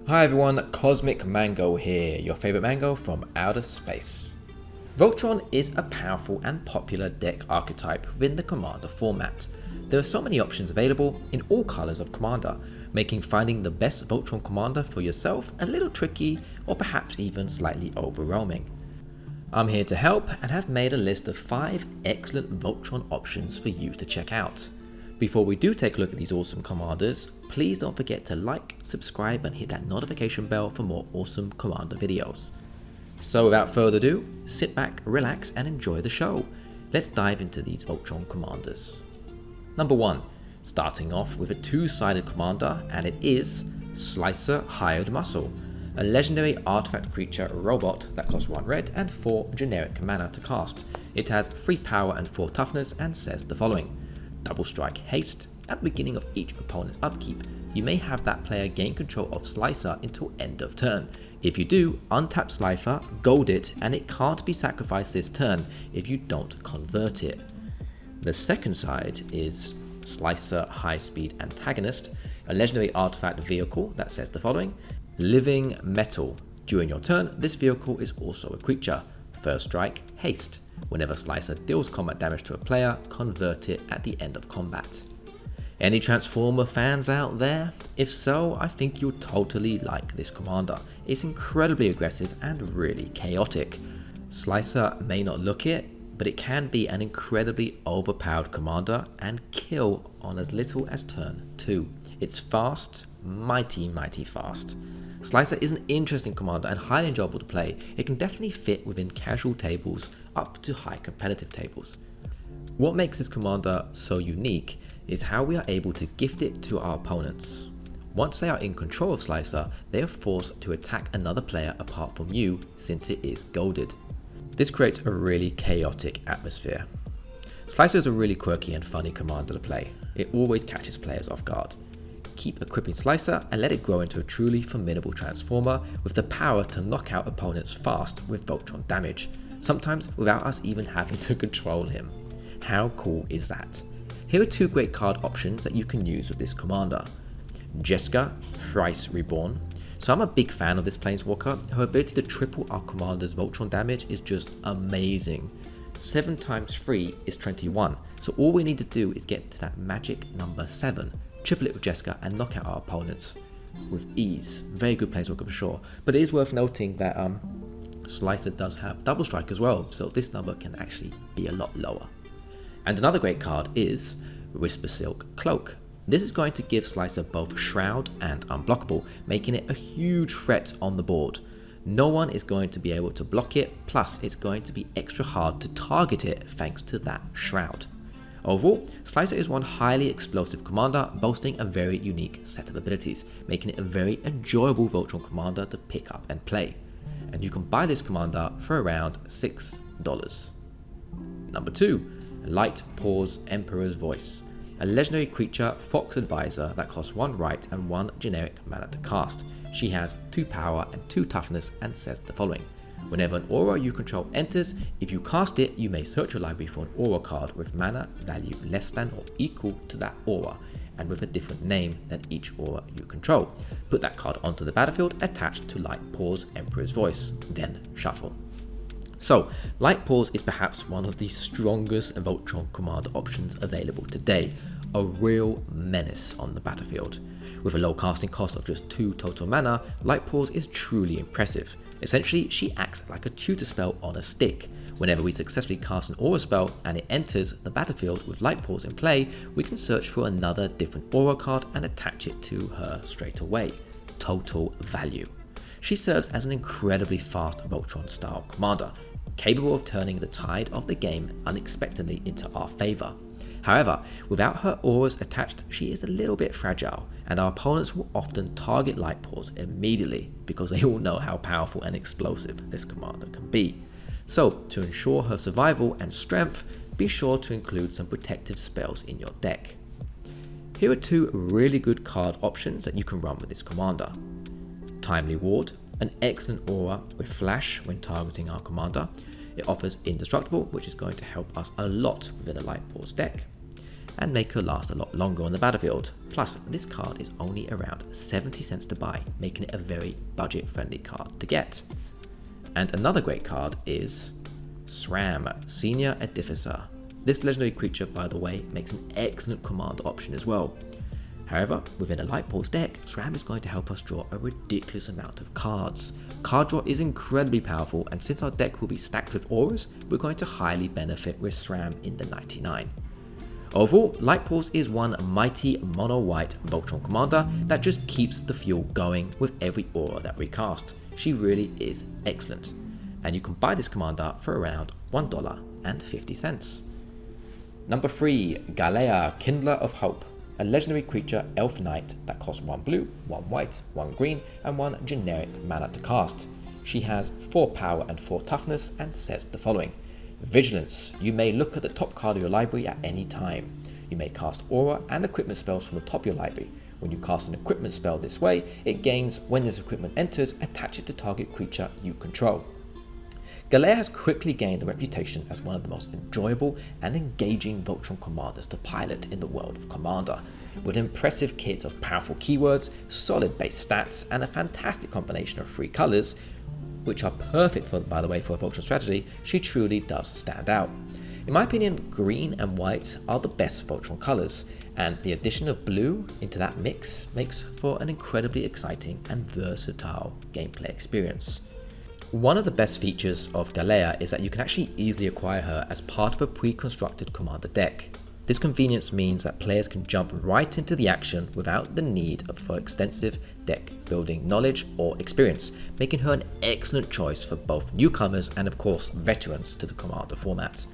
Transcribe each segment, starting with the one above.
Hi everyone, Cosmic Mango here, your favourite mango from outer space. Voltron is a powerful and popular deck archetype within the Commander format. There are so many options available in all colours of Commander, making finding the best Voltron Commander for yourself a little tricky or perhaps even slightly overwhelming. I'm here to help and have made a list of 5 excellent Voltron options for you to check out. Before we do take a look at these awesome commanders, please don't forget to like, subscribe and hit that notification bell for more awesome commander videos. So without further ado, sit back, relax and enjoy the show. Let's dive into these Voltron commanders. Number 1, starting off with a 2-sided commander, and it is Slicer Hired Muscle, a legendary artifact creature robot that costs 1 red and 4 generic mana to cast. It has 3 power and 4 toughness and says the following: double strike haste. At the beginning of each opponent's upkeep, you may have that player gain control of Slicer until end of turn. If you do, untap Slicer, gold it, and it can't be sacrificed this turn if you don't convert it. The second side is Slicer High Speed Antagonist, a legendary artifact vehicle that says the following: living metal. During your turn, this vehicle is also a creature. First strike, haste. Whenever Slicer deals combat damage to a player, convert it at the end of combat. Any Transformer fans out there? If so, I think you'll totally like this commander. It's incredibly aggressive and really chaotic. Slicer may not look it, but it can be an incredibly overpowered commander and kill on as little as turn 2. It's fast, mighty fast. Slicer is an interesting commander and highly enjoyable to play. It can definitely fit within casual tables up to high competitive tables. What makes this commander so unique is how we are able to gift it to our opponents. Once they are in control of Slicer, they are forced to attack another player apart from you since it is golded. This creates a really chaotic atmosphere. Slicer is a really quirky and funny commander to play. It always catches players off guard. Keep equipping Slicer and let it grow into a truly formidable transformer with the power to knock out opponents fast with Voltron damage, sometimes without us even having to control him. How cool is that? Here are 2 great card options that you can use with this commander. Jeska, Thrice Reborn. So I'm a big fan of this Planeswalker. Her ability to triple our commander's Voltron damage is just amazing. 7 times 3 is 21, so all we need to do is get to that magic number 7, triple it with Jeska and knock out our opponents with ease. Very good Planeswalker for sure, but it is worth noting that Slicer does have double strike as well, so this number can actually be a lot lower. And another great card is Whisper Silk Cloak. This is going to give Slicer both Shroud and Unblockable, making it a huge threat on the board. No one is going to be able to block it, plus it's going to be extra hard to target it thanks to that Shroud. Overall, Slicer is one highly explosive commander boasting a very unique set of abilities, making it a very enjoyable Voltron commander to pick up and play. And you can buy this commander for around $6. Number 2. Light-Paws Emperor's Voice, a legendary creature Fox Advisor that costs 1 right and 1 generic mana to cast. She has 2 power and 2 toughness and says the following: whenever an aura you control enters, if you cast it, you may search your library for an aura card with mana value less than or equal to that aura and with a different name than each aura you control. Put that card onto the battlefield attached to Light-Paws Emperor's Voice, then shuffle. So, Light-Paws is perhaps one of the strongest Voltron commander options available today, a real menace on the battlefield. With a low casting cost of just 2 total mana, Light-Paws is truly impressive. Essentially, she acts like a tutor spell on a stick. Whenever we successfully cast an aura spell and it enters the battlefield with Light-Paws in play, we can search for another different aura card and attach it to her straight away. Total value. She serves as an incredibly fast Voltron style commander, capable of turning the tide of the game unexpectedly into our favour. However, without her auras attached, she is a little bit fragile, and our opponents will often target Light-Paws immediately because they all know how powerful and explosive this commander can be. So, to ensure her survival and strength, be sure to include some protective spells in your deck. Here are 2 really good card options that you can run with this commander. Timely Ward, an excellent aura with flash when targeting our commander. It offers Indestructible, which is going to help us a lot within a Light-Paws deck. and make her last a lot longer on the battlefield. Plus, this card is only around 70 cents to buy, making it a very budget friendly card to get. And another great card is SRAM, Senior Edificer. This legendary creature, by the way, makes an excellent commander option as well. However, within a Light-Paws deck, SRAM is going to help us draw a ridiculous amount of cards. Card draw is incredibly powerful, and since our deck will be stacked with auras, we're going to highly benefit with SRAM in the 99. Overall, Light-Paws is one mighty mono-white Voltron commander that just keeps the fuel going with every aura that we cast. She really is excellent, and you can buy this commander for around $1.50. Number 3, Galea, Kindler of Hope. A legendary creature elf knight that costs 1 blue, 1 white, 1 green, and 1 generic mana to cast. She has 4 power and 4 toughness and says the following. Vigilance. You may look at the top card of your library at any time. You may cast aura and equipment spells from the top of your library. When you cast an equipment spell this way, it gains when this equipment enters, attach it to target creature you control. Galea has quickly gained a reputation as one of the most enjoyable and engaging Voltron commanders to pilot in the world of Commander. With an impressive kit of powerful keywords, solid base stats, and a fantastic combination of 3 colours, which are perfect by the way for a Voltron strategy, she truly does stand out. In my opinion, green and white are the best Voltron colours, and the addition of blue into that mix makes for an incredibly exciting and versatile gameplay experience. One of the best features of Galea is that you can actually easily acquire her as part of a pre-constructed commander deck. This convenience means that players can jump right into the action without the need for extensive deck building knowledge or experience, making her an excellent choice for both newcomers and of course veterans to the commander format.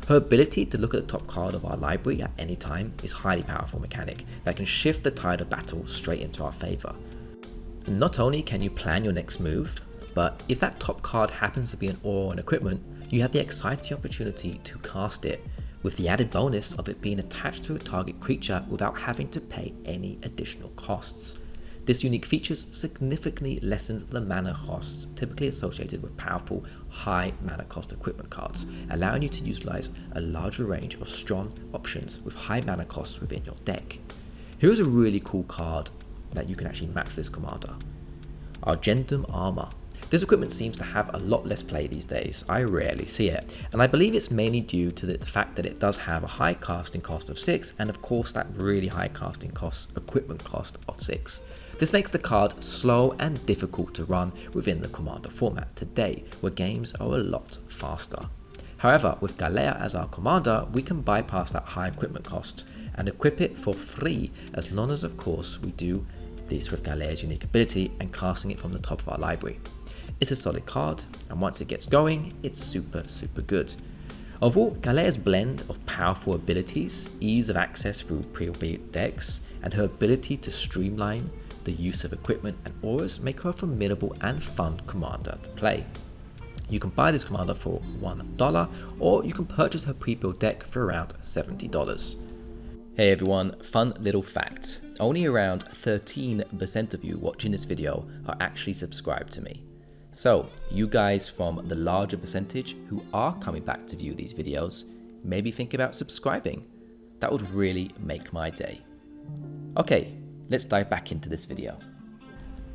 Her ability to look at the top card of our library at any time is a highly powerful mechanic that can shift the tide of battle straight into our favour. Not only can you plan your next move, but if that top card happens to be an aura or an equipment, you have the exciting opportunity to cast it, with the added bonus of it being attached to a target creature without having to pay any additional costs. This unique feature significantly lessens the mana costs typically associated with powerful, high mana cost equipment cards, allowing you to utilize a larger range of strong options with high mana costs within your deck. Here's a really cool card that you can actually match this commander. Argentum Armor. This equipment seems to have a lot less play these days. I rarely see it, and I believe it's mainly due to the fact that it does have a high casting cost of 6 and of course that really high casting cost equipment cost of 6. This makes the card slow and difficult to run within the commander format today, where games are a lot faster. However, with Galea as our commander, we can bypass that high equipment cost and equip it for free, as long as of course we do this with Galea's unique ability and casting it from the top of our library. It's a solid card, and once it gets going, it's super good. Overall, Galea's blend of powerful abilities, ease of access through pre-built decks, and her ability to streamline the use of equipment and auras make her a formidable and fun commander to play. You can buy this commander for $1, or you can purchase her pre-built deck for around $70. Hey everyone, fun little fact. Only around 13% of you watching this video are actually subscribed to me. So, you guys from the larger percentage who are coming back to view these videos, maybe think about subscribing. That would really make my day. Okay, let's dive back into this video.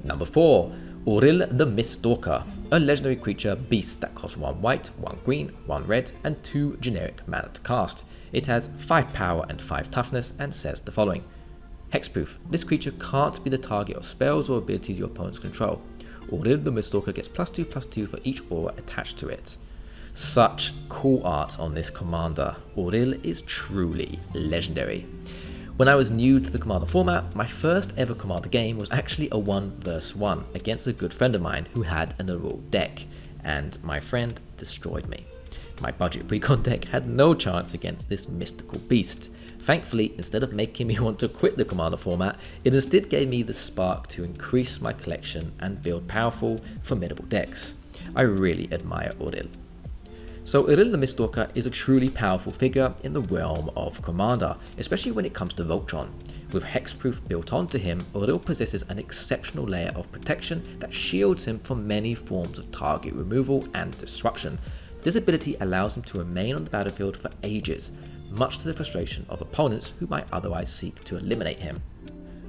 Number 4, Uril the Miststalker, a legendary creature beast that costs 1 white, 1 green, 1 red, and 2 generic mana to cast. It has 5 power and 5 toughness and says the following. Hexproof. This creature can't be the target of spells or abilities your opponents control. Oril the Miststalker gets +2/+2 for each aura attached to it. Such cool art on this commander. Oril is truly legendary. When I was new to the commander format, my first ever commander game was actually a 1 vs 1 against a good friend of mine who had an Uril deck, and my friend destroyed me. My budget precon deck had no chance against this mystical beast. Thankfully, instead of making me want to quit the commander format, it instead gave me the spark to increase my collection and build powerful, formidable decks. I really admire Oril. So Uril the Miststalker is a truly powerful figure in the realm of Commander, especially when it comes to Voltron. With Hexproof built onto him, Uril possesses an exceptional layer of protection that shields him from many forms of target removal and disruption. This ability allows him to remain on the battlefield for ages, much to the frustration of opponents who might otherwise seek to eliminate him.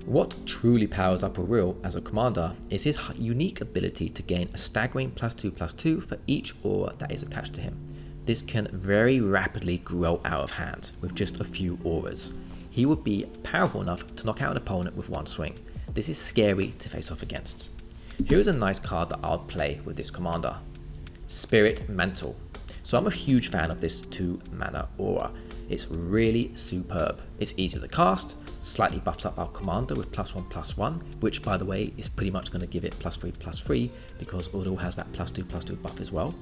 What truly powers up Uril as a commander is his unique ability to gain a staggering +2/+2 for each aura that is attached to him. This can very rapidly grow out of hand with just a few auras. He would be powerful enough to knock out an opponent with one swing. This is scary to face off against. Here is a nice card that I'll play with this commander. Spirit Mantle. So I'm a huge fan of this 2 mana aura. It's really superb. It's easy to cast, slightly buffs up our commander with +1/+1, which by the way is pretty much going to give it +3/+3 because Oril has that +2/+2 buff as well.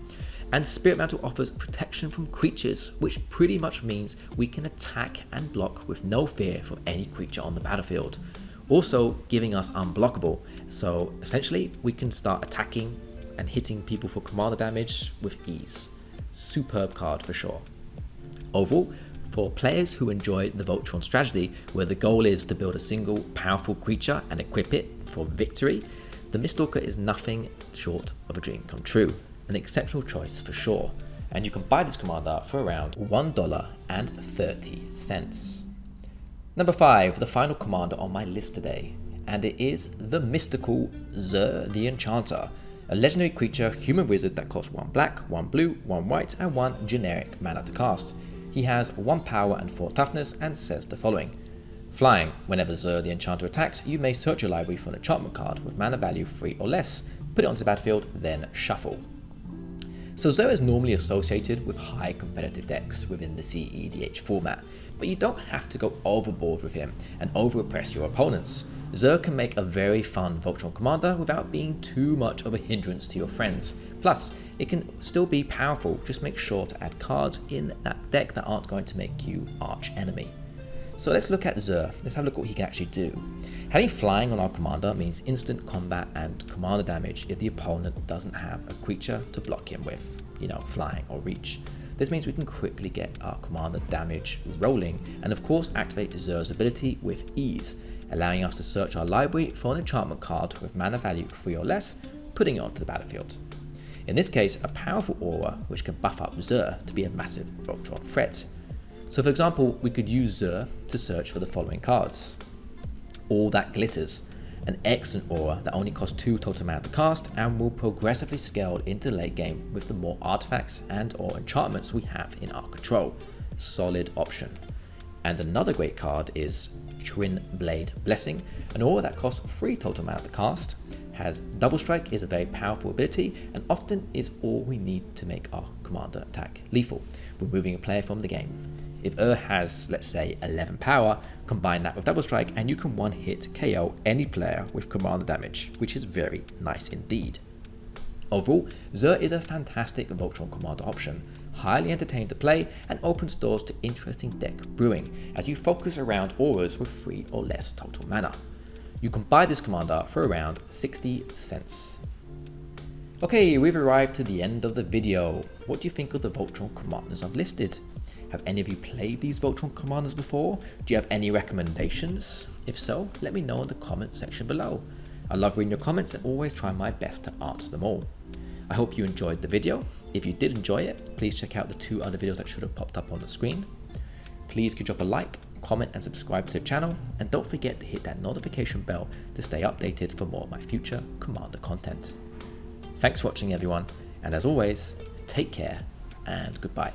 And Spirit Mantle offers protection from creatures, which pretty much means we can attack and block with no fear from any creature on the battlefield. Also giving us unblockable, so essentially we can start attacking and hitting people for commander damage with ease. Superb card for sure. Overall, for players who enjoy the Voltron strategy, where the goal is to build a single powerful creature and equip it for victory, the Miststalker is nothing short of a dream come true. An exceptional choice for sure, and you can buy this commander for around $1.30. Number 5, the final commander on my list today, and it is the mystical Zur the Enchanter, a legendary creature human wizard that costs 1 black, 1 blue, 1 white, and 1 generic mana to cast. He has 1 power and 4 toughness and says the following. Flying. Whenever Zur the Enchanter attacks, you may search your library for an enchantment card with mana value 3 or less, put it onto the battlefield, then shuffle. So Zur is normally associated with high competitive decks within the CEDH format, but you don't have to go overboard with him and over-oppress your opponents. Zur can make a very fun Voltron commander without being too much of a hindrance to your friends. Plus, it can still be powerful, just make sure to add cards in that deck that aren't going to make you arch enemy. So let's look at Zur. Let's have a look at what he can actually do. Having flying on our commander means instant combat and commander damage if the opponent doesn't have a creature to block him with, flying or reach. This means we can quickly get our commander damage rolling and of course activate Zur's ability with ease, allowing us to search our library for an enchantment card with mana value 3 or less, putting it onto the battlefield. In this case, a powerful aura which can buff up Zur to be a massive Voltron threat. So for example, we could use Zur to search for the following cards. All That Glitters, an excellent aura that only costs 2 total mana to cast and will progressively scale into the late game with the more artifacts and or enchantments we have in our control. Solid option. And another great card is Twin Blade Blessing, an aura that costs 3 total mana to cast, has double strike, is a very powerful ability, and often is all we need to make our commander attack lethal, removing a player from the game. If has, let's say, 11 power, combine that with double strike and you can one-hit KO any player with commander damage, which is very nice indeed. Overall, Zur is a fantastic Voltron commander option, highly entertaining to play and opens doors to interesting deck brewing as you focus around auras with 3 or less total mana. You can buy this commander for around 60 cents. Okay, we've arrived to the end of the video. What do you think of the Voltron commanders I've listed? Have any of you played these Voltron commanders before? Do you have any recommendations? If so, let me know in the comment section below. I love reading your comments and always try my best to answer them all. I hope you enjoyed the video. If you did enjoy it, please check out the 2 other videos that should have popped up on the screen. Please could drop a like, comment and subscribe to the channel, and don't forget to hit that notification bell to stay updated for more of my future commander content. Thanks for watching everyone, and as always, take care and goodbye.